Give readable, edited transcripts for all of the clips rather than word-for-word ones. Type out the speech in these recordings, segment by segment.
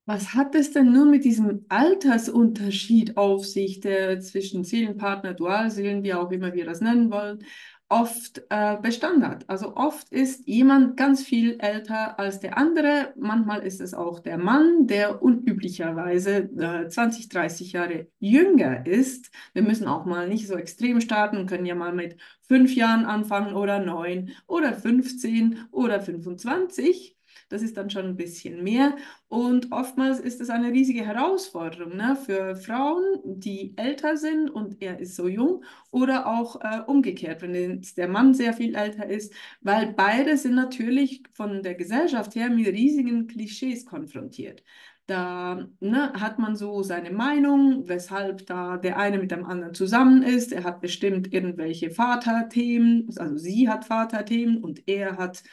Was hat es denn nun mit diesem Altersunterschied auf sich, der zwischen Seelenpartner, Dualseelen, wie auch immer wir das nennen wollen, oft Bestand hat? Also oft ist jemand ganz viel älter als der andere. Manchmal ist es auch der Mann, der unüblicherweise 20, 30 Jahre jünger ist. Wir müssen auch mal nicht so extrem starten, können ja mal mit 5 Jahren anfangen oder 9 oder 15 oder 25. Das ist dann schon ein bisschen mehr. Und oftmals ist es eine riesige Herausforderung, ne, für Frauen, die älter sind und er ist so jung, oder auch umgekehrt, wenn jetzt der Mann sehr viel älter ist, weil beide sind natürlich von der Gesellschaft her mit riesigen Klischees konfrontiert. Da ne, hat man so seine Meinung, weshalb da der eine mit dem anderen zusammen ist. Er hat bestimmt irgendwelche Vaterthemen, also sie hat Vaterthemen und er hat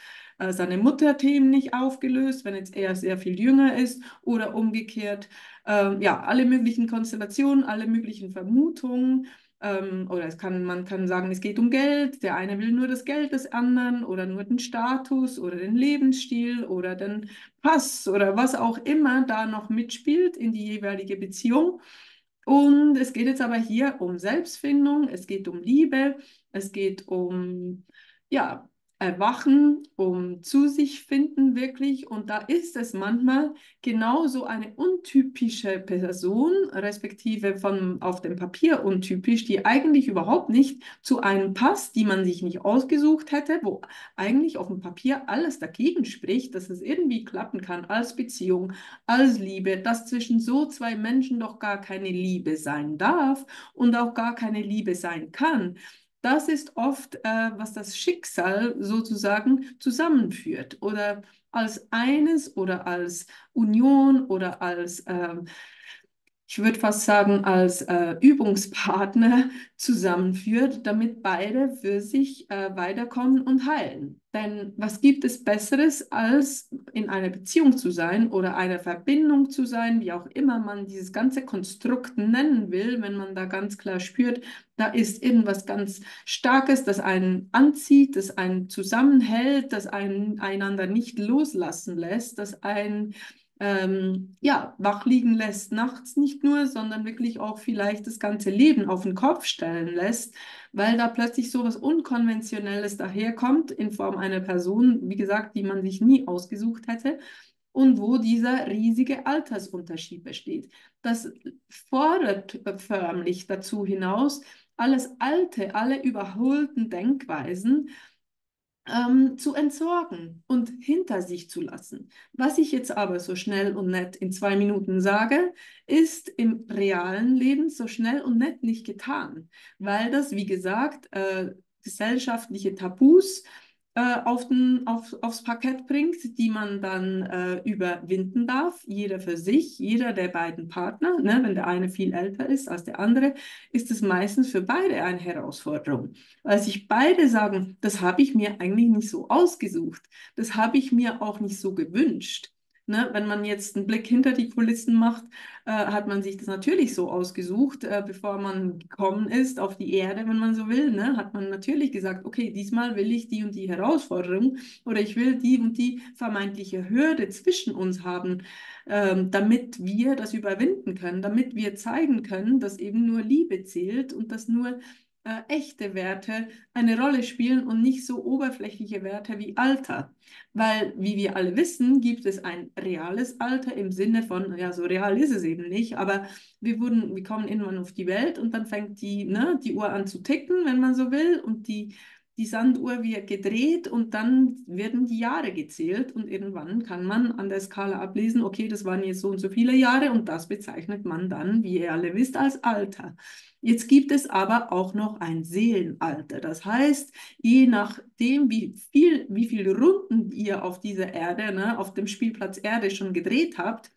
seine Mutterthemen nicht aufgelöst, wenn jetzt er sehr viel jünger ist oder umgekehrt. Ja, alle möglichen Konstellationen, alle möglichen Vermutungen. Oder man kann sagen, es geht um Geld. Der eine will nur das Geld des anderen oder nur den Status oder den Lebensstil oder den Pass oder was auch immer da noch mitspielt in die jeweilige Beziehung. Und es geht jetzt aber hier um Selbstfindung, es geht um Liebe, es geht um, ja, Erwachen, um zu sich finden wirklich. Und da ist es manchmal genauso eine untypische Person, respektive von auf dem Papier untypisch, die eigentlich überhaupt nicht zu einem passt, die man sich nicht ausgesucht hätte, wo eigentlich auf dem Papier alles dagegen spricht, dass es irgendwie klappen kann als Beziehung, als Liebe, dass zwischen so zwei Menschen doch gar keine Liebe sein darf und auch gar keine Liebe sein kann. Das ist oft, was das Schicksal sozusagen zusammenführt oder als eines oder als Union oder als ich würde fast sagen, als Übungspartner zusammenführt, damit beide für sich weiterkommen und heilen. Denn was gibt es Besseres, als in einer Beziehung zu sein oder einer Verbindung zu sein, wie auch immer man dieses ganze Konstrukt nennen will, wenn man da ganz klar spürt, da ist irgendwas ganz Starkes, das einen anzieht, das einen zusammenhält, das einen einander nicht loslassen lässt, das einen ja, wach liegen lässt, nachts nicht nur, sondern wirklich auch vielleicht das ganze Leben auf den Kopf stellen lässt, weil da plötzlich so was Unkonventionelles daherkommt in Form einer Person, wie gesagt, die man sich nie ausgesucht hätte und wo dieser riesige Altersunterschied besteht. Das fordert förmlich dazu hinaus, alles Alte, alle überholten Denkweisen, zu entsorgen und hinter sich zu lassen. Was ich jetzt aber so schnell und nett in 2 Minuten sage, ist im realen Leben so schnell und nett nicht getan, weil das, wie gesagt, gesellschaftliche Tabus aufs Parkett bringt, die man dann überwinden darf, jeder für sich, jeder der beiden Partner. Ne? Wenn der eine viel älter ist als der andere, ist es meistens für beide eine Herausforderung, weil sich beide sagen, das habe ich mir eigentlich nicht so ausgesucht, das habe ich mir auch nicht so gewünscht. Ne? Wenn man jetzt einen Blick hinter die Kulissen macht, hat man sich das natürlich so ausgesucht, bevor man gekommen ist auf die Erde, wenn man so will, ne? Hat man natürlich gesagt, okay, diesmal will ich die und die Herausforderung oder ich will die und die vermeintliche Hürde zwischen uns haben, damit wir das überwinden können, damit wir zeigen können, dass eben nur Liebe zählt und dass nur echte Werte eine Rolle spielen und nicht so oberflächliche Werte wie Alter. Weil, wie wir alle wissen, gibt es ein reales Alter im Sinne von, ja, so real ist es eben nicht, aber wir kommen irgendwann auf die Welt und dann fängt die Uhr an zu ticken, wenn man so will, und die Sanduhr wird gedreht und dann werden die Jahre gezählt und irgendwann kann man an der Skala ablesen, okay, das waren jetzt so und so viele Jahre und das bezeichnet man dann, wie ihr alle wisst, als Alter. Jetzt gibt es aber auch noch ein Seelenalter. Das heißt, je nachdem, wie viele Runden ihr auf dieser Erde, ne, auf dem Spielplatz Erde schon gedreht habt,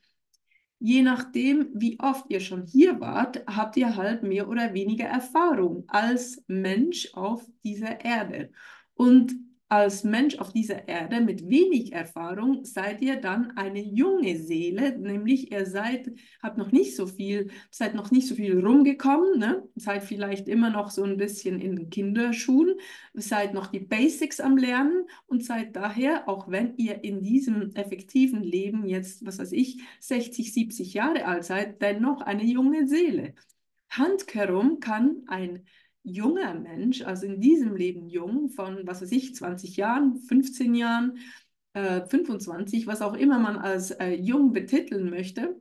je nachdem, wie oft ihr schon hier wart, habt ihr halt mehr oder weniger Erfahrung als Mensch auf dieser Erde. Und als Mensch auf dieser Erde mit wenig Erfahrung seid ihr dann eine junge Seele, nämlich seid noch nicht so viel rumgekommen, ne? Seid vielleicht immer noch so ein bisschen in den Kinderschuhen, seid noch die Basics am Lernen und seid daher, auch wenn ihr in diesem effektiven Leben jetzt, was weiß ich, 60, 70 Jahre alt seid, dennoch eine junge Seele. Handkehrum kann ein junger Mensch, also in diesem Leben jung, von, was weiß ich, 20 Jahren, 15 Jahren, 25, was auch immer man als jung betiteln möchte,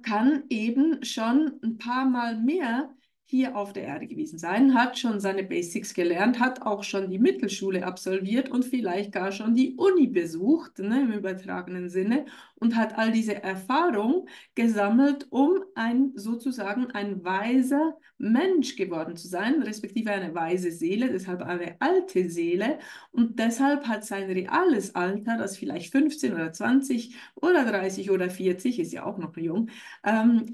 kann eben schon ein paar Mal mehr hier auf der Erde gewesen sein, hat schon seine Basics gelernt, hat auch schon die Mittelschule absolviert und vielleicht gar schon die Uni besucht, ne, im übertragenen Sinne, und hat all diese Erfahrung gesammelt, um sozusagen ein weiser Mensch geworden zu sein, respektive eine weise Seele, deshalb eine alte Seele. Und deshalb hat sein reales Alter, das vielleicht 15 oder 20 oder 30 oder 40, ist ja auch noch jung,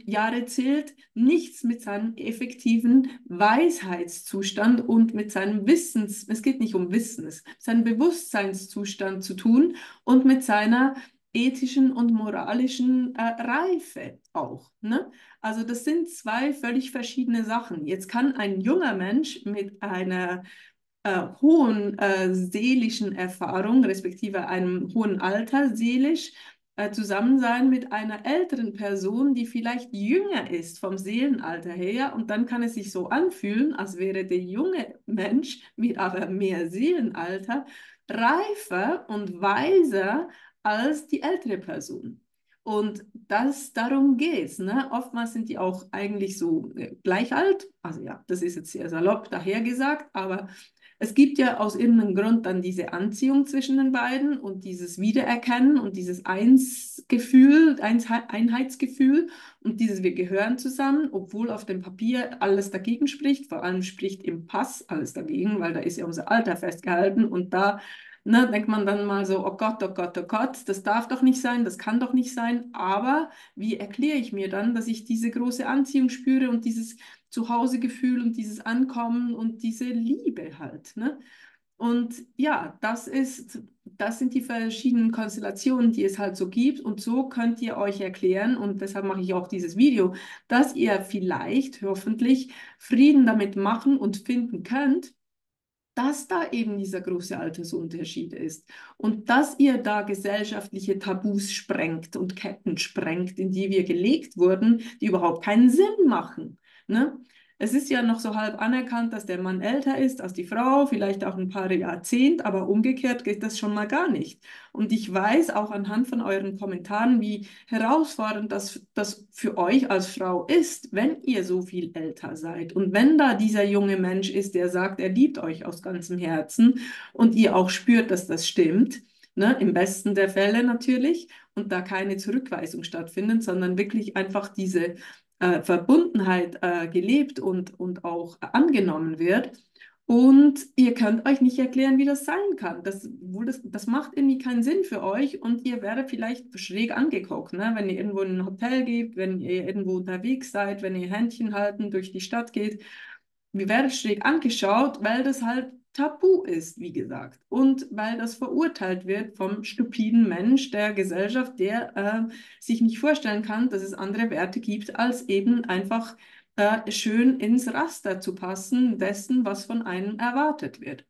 Jahre zählt, nichts mit seinem effektiven Weisheitszustand und mit seinem es geht nicht um Wissen, es hat seinen Bewusstseinszustand zu tun und mit seiner ethischen und moralischen Reife auch. Ne? Also das sind zwei völlig verschiedene Sachen. Jetzt kann ein junger Mensch mit einer hohen seelischen Erfahrung, respektive einem hohen Alter seelisch, zusammen sein mit einer älteren Person, die vielleicht jünger ist vom Seelenalter her. Und dann kann es sich so anfühlen, als wäre der junge Mensch mit aber mehr Seelenalter reifer und weiser als die ältere Person. Und darum geht's, ne? Oftmals sind die auch eigentlich so gleich alt. Also ja, das ist jetzt sehr salopp dahergesagt, aber es gibt ja aus irgendeinem Grund dann diese Anziehung zwischen den beiden und dieses Wiedererkennen und dieses Einheitsgefühl und dieses wir gehören zusammen, obwohl auf dem Papier alles dagegen spricht. Vor allem spricht im Pass alles dagegen, weil da ist ja unser Alter festgehalten und da, ne, denkt man dann mal so, oh Gott, oh Gott, oh Gott, das darf doch nicht sein, das kann doch nicht sein. Aber wie erkläre ich mir dann, dass ich diese große Anziehung spüre und dieses Zuhausegefühl und dieses Ankommen und diese Liebe halt, ne? Und ja, das sind die verschiedenen Konstellationen, die es halt so gibt. Und so könnt ihr euch erklären, und deshalb mache ich auch dieses Video, dass ihr vielleicht hoffentlich Frieden damit machen und finden könnt, dass da eben dieser große Altersunterschied ist und dass ihr da gesellschaftliche Tabus sprengt und Ketten sprengt, in die wir gelegt wurden, die überhaupt keinen Sinn machen. Ne? Es ist ja noch so halb anerkannt, dass der Mann älter ist als die Frau, vielleicht auch ein paar Jahrzehnte, aber umgekehrt geht das schon mal gar nicht. Und ich weiß auch anhand von euren Kommentaren, wie herausfordernd das für euch als Frau ist, wenn ihr so viel älter seid. Und wenn da dieser junge Mensch ist, der sagt, er liebt euch aus ganzem Herzen und ihr auch spürt, dass das stimmt, ne, im besten der Fälle natürlich, und da keine Zurückweisung stattfindet, sondern wirklich einfach diese Verbundenheit gelebt und auch angenommen wird. Und ihr könnt euch nicht erklären, wie das sein kann. Das macht irgendwie keinen Sinn für euch und ihr werdet vielleicht schräg angeguckt, ne? Wenn ihr irgendwo in ein Hotel geht, wenn ihr irgendwo unterwegs seid, wenn ihr Händchen halten durch die Stadt geht. Wir werden schräg angeschaut, weil das halt tabu ist, wie gesagt. Und weil das verurteilt wird vom stupiden Mensch der Gesellschaft, der sich nicht vorstellen kann, dass es andere Werte gibt, als eben einfach schön ins Raster zu passen, dessen, was von einem erwartet wird.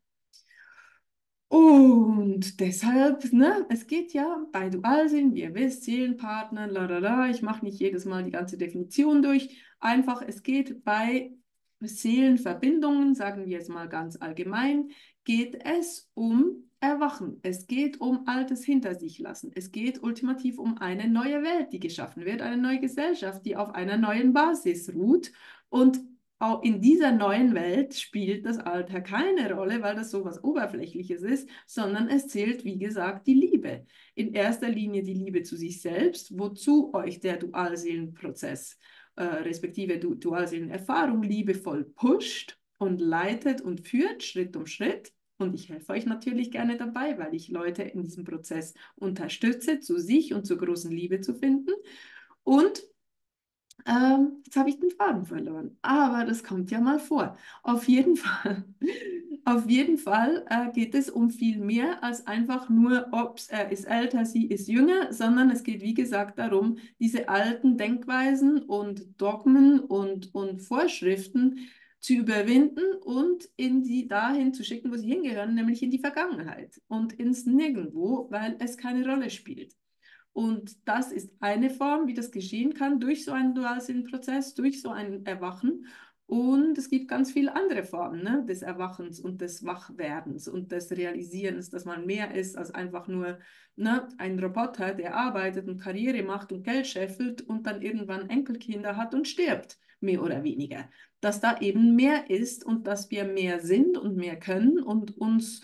Und deshalb, ne, es geht ja bei Dualsinn, wie ihr wisst, Seelenpartner, la la la, ich mache nicht jedes Mal die ganze Definition durch. Einfach, es geht bei Seelenverbindungen, sagen wir jetzt mal ganz allgemein, geht es um Erwachen. Es geht um Altes hinter sich lassen. Es geht ultimativ um eine neue Welt, die geschaffen wird, eine neue Gesellschaft, die auf einer neuen Basis ruht. Und auch in dieser neuen Welt spielt das Alter keine Rolle, weil das so was Oberflächliches ist, sondern es zählt, wie gesagt, die Liebe. In erster Linie die Liebe zu sich selbst, wozu euch der Dualseelenprozess respektive Dualseelenerfahrung liebevoll pusht und leitet und führt, Schritt um Schritt. Und ich helfe euch natürlich gerne dabei, weil ich Leute in diesem Prozess unterstütze, zu sich und zur großen Liebe zu finden. Und Jetzt habe ich den Faden verloren, aber das kommt ja mal vor. Auf jeden Fall, auf jeden Fall geht es um viel mehr als einfach nur, ob er ist älter, sie ist jünger, sondern es geht, wie gesagt, darum, diese alten Denkweisen und Dogmen und Vorschriften zu überwinden und in die dahin zu schicken, wo sie hingehören, nämlich in die Vergangenheit und ins Nirgendwo, weil es keine Rolle spielt. Und das ist eine Form, wie das geschehen kann, durch so einen Dualsinnprozess, durch so ein Erwachen. Und es gibt ganz viele andere Formen, ne, des Erwachens und des Wachwerdens und des Realisierens, dass man mehr ist als einfach nur, ne, ein Roboter, der arbeitet und Karriere macht und Geld scheffelt und dann irgendwann Enkelkinder hat und stirbt, mehr oder weniger. Dass da eben mehr ist und dass wir mehr sind und mehr können und uns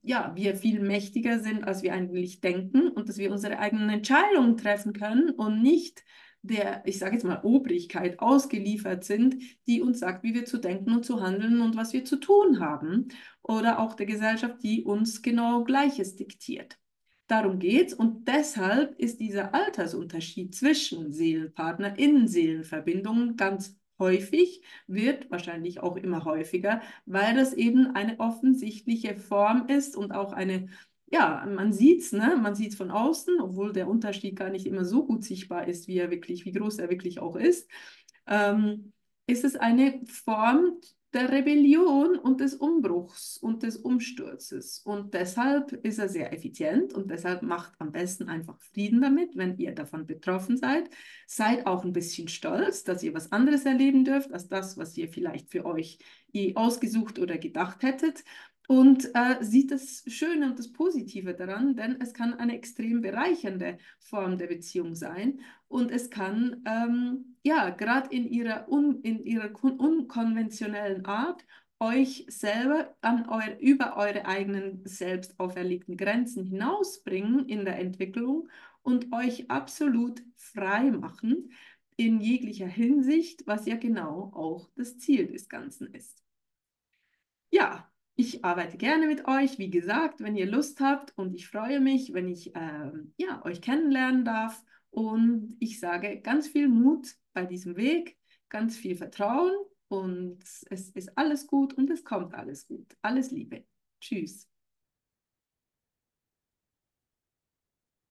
ja, wir viel mächtiger sind, als wir eigentlich denken und dass wir unsere eigenen Entscheidungen treffen können und nicht der, ich sage jetzt mal, Obrigkeit ausgeliefert sind, die uns sagt, wie wir zu denken und zu handeln und was wir zu tun haben. Oder auch der Gesellschaft, die uns genau Gleiches diktiert. Darum geht's und deshalb ist dieser Altersunterschied zwischen SeelenpartnerInnen, Seelenverbindungen ganz häufig, wird wahrscheinlich auch immer häufiger, weil das eben eine offensichtliche Form ist und auch eine, ja, man sieht es, ne? Man sieht es von außen, obwohl der Unterschied gar nicht immer so gut sichtbar ist, wie er wirklich, wie groß er wirklich auch ist, ist es eine Form der Rebellion und des Umbruchs und des Umsturzes. Und deshalb ist er sehr effizient und deshalb macht am besten einfach Frieden damit, wenn ihr davon betroffen seid. Seid auch ein bisschen stolz, dass ihr was anderes erleben dürft, als das, was ihr vielleicht für euch ausgesucht oder gedacht hättet. Und sieht das Schöne und das Positive daran, denn es kann eine extrem bereichernde Form der Beziehung sein. Und es kann, ja, gerade in ihrer unkonventionellen Art euch selber über eure eigenen selbst auferlegten Grenzen hinausbringen in der Entwicklung und euch absolut frei machen in jeglicher Hinsicht, was ja genau auch das Ziel des Ganzen ist. Ja, ich arbeite gerne mit euch, wie gesagt, wenn ihr Lust habt und ich freue mich, wenn ich ja, euch kennenlernen darf und ich sage ganz viel Mut bei diesem Weg, ganz viel Vertrauen und es ist alles gut und es kommt alles gut. Alles Liebe. Tschüss.